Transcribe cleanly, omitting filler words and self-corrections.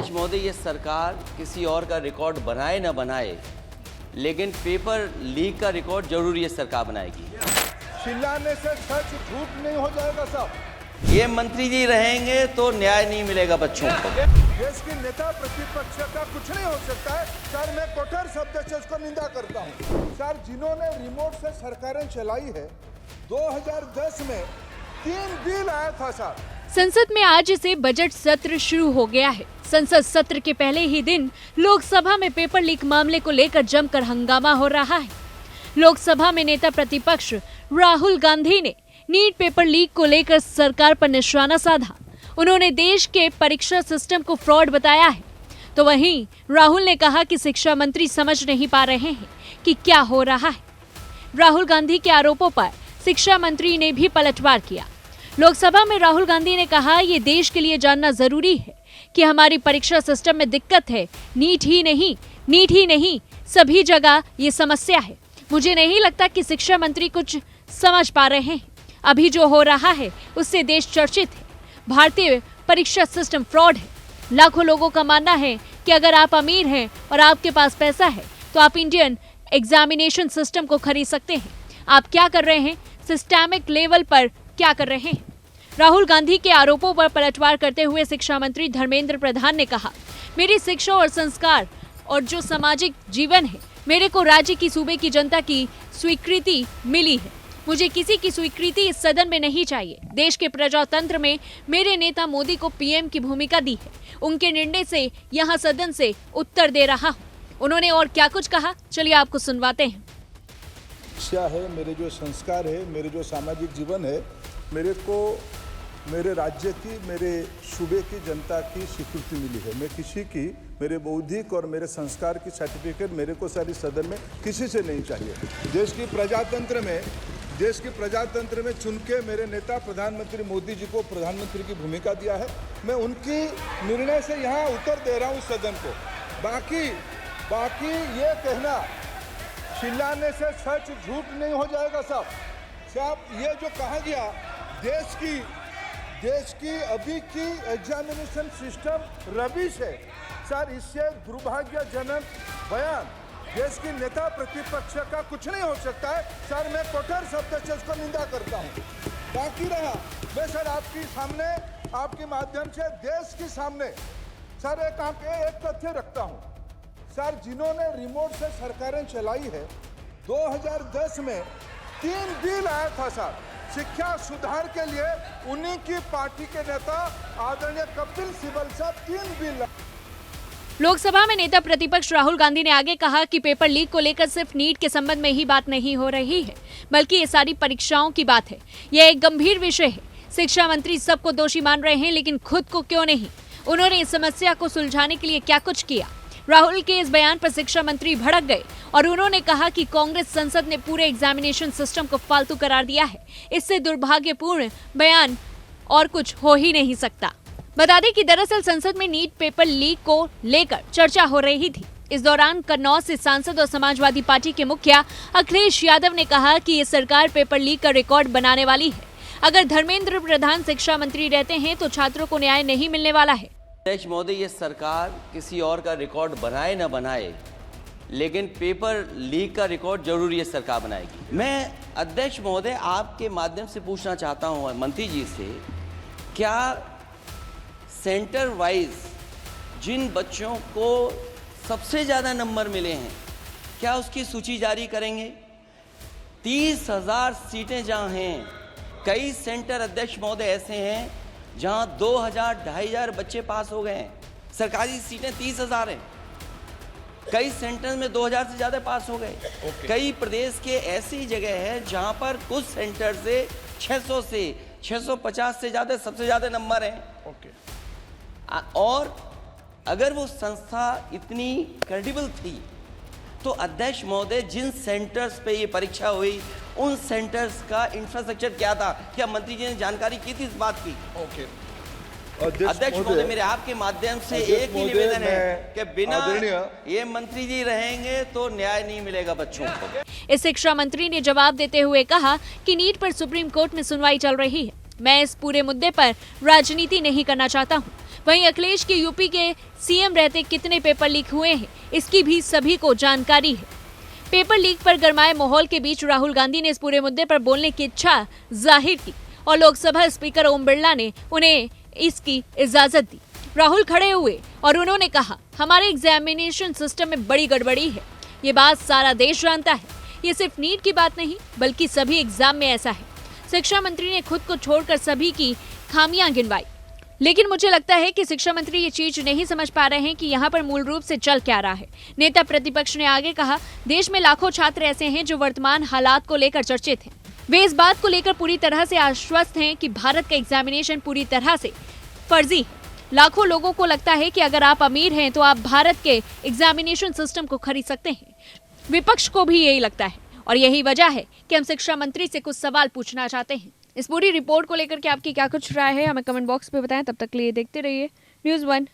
अध्यक्ष महोदय, ये सरकार किसी और का रिकॉर्ड बनाए न बनाए, लेकिन पेपर लीक का रिकॉर्ड जरूर ये सरकार बनाएगी। चिल्लाने से सच झूठ नहीं हो जाएगा साहब। ये मंत्री जी रहेंगे तो न्याय नहीं मिलेगा बच्चों को। देश के नेता प्रतिपक्ष का कुछ नहीं हो सकता है सर। मैं कठोर शब्द से उसको निंदा करता हूँ। सर, जिन्होंने रिमोट से सरकारें चलाई है, 2010 में 3 बिल आया था सर। संसद में आज से बजट सत्र शुरू हो गया है। संसद सत्र के पहले ही दिन लोकसभा में पेपर लीक मामले को लेकर जमकर हंगामा हो रहा है। लोकसभा में नेता प्रतिपक्ष राहुल गांधी ने नीट पेपर लीक को लेकर सरकार पर निशाना साधा। उन्होंने देश के परीक्षा सिस्टम को फ्रॉड बताया है। तो वहीं राहुल ने कहा कि शिक्षा मंत्री समझ नहीं पा रहे हैं कि क्या हो रहा है। राहुल गांधी के आरोपों पर शिक्षा मंत्री ने भी पलटवार किया। लोकसभा में राहुल गांधी ने कहा, ये देश के लिए जानना जरूरी है कि हमारी परीक्षा सिस्टम में दिक्कत है। नीट ही नहीं, सभी जगह ये समस्या है। मुझे नहीं लगता कि शिक्षा मंत्री कुछ समझ पा रहे हैं। अभी जो हो रहा है उससे देश चर्चित है। भारतीय परीक्षा सिस्टम फ्रॉड है। लाखों लोगों का मानना है कि अगर आप अमीर हैं और आपके पास पैसा है तो आप इंडियन एग्जामिनेशन सिस्टम को खरीद सकते हैं। आप क्या कर रहे हैं, सिस्टमिक लेवल पर क्या कर रहे हैं? राहुल गांधी के आरोपों पर पलटवार करते हुए शिक्षा मंत्री धर्मेंद्र प्रधान ने कहा, मेरी शिक्षा और संस्कार और जो सामाजिक जीवन है, मेरे को राज्य की सूबे की जनता की स्वीकृति मिली है। मुझे किसी की स्वीकृति इस सदन में नहीं चाहिए। देश के प्रजातंत्र में मेरे नेता मोदी को पीएम की भूमिका दी है। उनके निर्णय से यहाँ सदन से उत्तर दे रहा हूँ। उन्होंने और क्या कुछ कहा, चलिए आपको सुनवाते हैं। शिक्षा है, मेरे जो संस्कार है, मेरे जो सामाजिक जीवन है, मेरे को मेरे राज्य की, मेरे सूबे की जनता की स्वीकृति मिली है। मैं किसी की, मेरे बौद्धिक और मेरे संस्कार की सर्टिफिकेट मेरे को सारी सदन में किसी से नहीं चाहिए। देश की प्रजातंत्र में चुन के मेरे नेता प्रधानमंत्री मोदी जी को प्रधानमंत्री की भूमिका दिया है। मैं उनकी निर्णय से यहाँ उत्तर दे रहा हूँ सदन को। बाकी ये कहना, चिल्लाने से सच झूठ नहीं हो जाएगा साहब। ये जो कहा गया, देश की अभी की एग्जामिनेशन सिस्टम रबिश है सर। इससे दुर्भाग्यजनक बयान देश की नेता प्रतिपक्ष का कुछ नहीं हो सकता है सर। मैं कठोर शब्द से उसको निंदा करता हूँ। बाकी रहा, मैं सर आपके सामने, आपके माध्यम से देश के सामने सर एक तथ्य रखता हूँ सर। जिन्होंने रिमोट से सरकारें चलाई है, 2010 में 3 बिल आया था सर। शिक्षा सुधार के लिए उन्हीं की पार्टी के नेता आदरणीय कपिल सिब्बल साहब 3 बिल। लोकसभा में नेता प्रतिपक्ष राहुल गांधी ने आगे कहा कि पेपर लीक को लेकर सिर्फ नीट के संबंध में ही बात नहीं हो रही है, बल्कि ये सारी परीक्षाओं की बात है। यह एक गंभीर विषय है। शिक्षा मंत्री सबको दोषी मान रहे हैं, लेकिन खुद को क्यों नहीं? उन्होंने इस समस्या को सुलझाने के लिए क्या कुछ किया? राहुल के इस बयान पर शिक्षा मंत्री भड़क गए और उन्होंने कहा कि कांग्रेस संसद ने पूरे एग्जामिनेशन सिस्टम को फालतू करार दिया है। इससे दुर्भाग्यपूर्ण बयान और कुछ हो ही नहीं सकता। बता दें कि दरअसल संसद में नीट पेपर लीक को लेकर चर्चा हो रही थी। इस दौरान कन्नौज से सांसद और समाजवादी पार्टी के मुखिया अखिलेश यादव ने कहा कि ये सरकार पेपर लीक का रिकॉर्ड बनाने वाली है। अगर धर्मेंद्र प्रधान शिक्षा मंत्री रहते हैं तो छात्रों को न्याय नहीं मिलने वाला है। अध्यक्ष महोदय, ये सरकार किसी और का रिकॉर्ड बनाए न बनाए, लेकिन पेपर लीक का रिकॉर्ड जरूर ये सरकार बनाएगी। मैं अध्यक्ष महोदय आपके माध्यम से पूछना चाहता हूँ मंत्री जी से, क्या सेंटर वाइज जिन बच्चों को सबसे ज़्यादा नंबर मिले हैं, क्या उसकी सूची जारी करेंगे? 30,000 सीटें जहाँ हैं, कई सेंटर अध्यक्ष महोदय ऐसे हैं जहाँ 2,000-2,500 बच्चे पास हो गए हैं। सरकारी सीटें 30,000 हैं। कई सेंटर में 2,000 से ज़्यादा पास हो गए। कई प्रदेश के ऐसी जगह है जहाँ पर कुछ सेंटर से 600 से 650 से ज़्यादा सबसे ज़्यादा नंबर हैं। और अगर वो संस्था इतनी क्रेडिबल थी तो अध्यक्ष महोदय जिन सेंटर्स पे ये परीक्षा हुई उन सेंटर्स का इंफ्रास्ट्रक्चर क्या था? क्या मंत्री जी ने जानकारी की थी इस बात की? अध्यक्ष महोदय, मेरे आपके माध्यम से एक ही निवेदन है कि बिना ये मंत्री जी रहेंगे तो न्याय नहीं मिलेगा बच्चों को। इस शिक्षा मंत्री ने जवाब देते हुए कहा कि नीट पर सुप्रीम कोर्ट में सुनवाई चल रही है। मैं इस पूरे मुद्दे पर राजनीति नहीं करना चाहता हूँ। वहीं अखिलेश के यूपी के सीएम रहते कितने पेपर लीक हुए हैं, इसकी भी सभी को जानकारी है। पेपर लीक पर गरमाए माहौल के बीच राहुल गांधी ने इस पूरे मुद्दे पर बोलने की इच्छा जाहिर की और लोकसभा स्पीकर ओम बिरला ने उन्हें इसकी इजाजत दी। राहुल खड़े हुए और उन्होंने कहा, हमारे एग्जामिनेशन सिस्टम में बड़ी गड़बड़ी है। ये बात सारा देश जानता है। ये सिर्फ नीट की बात नहीं बल्कि सभी एग्जाम में ऐसा है। शिक्षा मंत्री ने खुद को छोड़कर सभी की खामियां गिनवाई, लेकिन मुझे लगता है कि शिक्षा मंत्री ये चीज नहीं समझ पा रहे हैं कि यहाँ पर मूल रूप से चल क्या रहा है। नेता प्रतिपक्ष ने आगे कहा, देश में लाखों छात्र ऐसे हैं जो वर्तमान हालात को लेकर चर्चित हैं। वे इस बात को लेकर पूरी तरह से आश्वस्त हैं कि भारत का एग्जामिनेशन पूरी तरह से फर्जी है। लाखों लोगों को लगता है कि अगर आप अमीर हैं तो आप भारत के एग्जामिनेशन सिस्टम को खरीद सकते हैं। विपक्ष को भी यही लगता है और यही वजह है कि हम शिक्षा मंत्री से कुछ सवाल पूछना चाहते हैं। इस पूरी रिपोर्ट को लेकर के आपकी क्या कुछ राय है, हमें कमेंट बॉक्स में बताएं। तब तक के लिए देखते रहिए News1।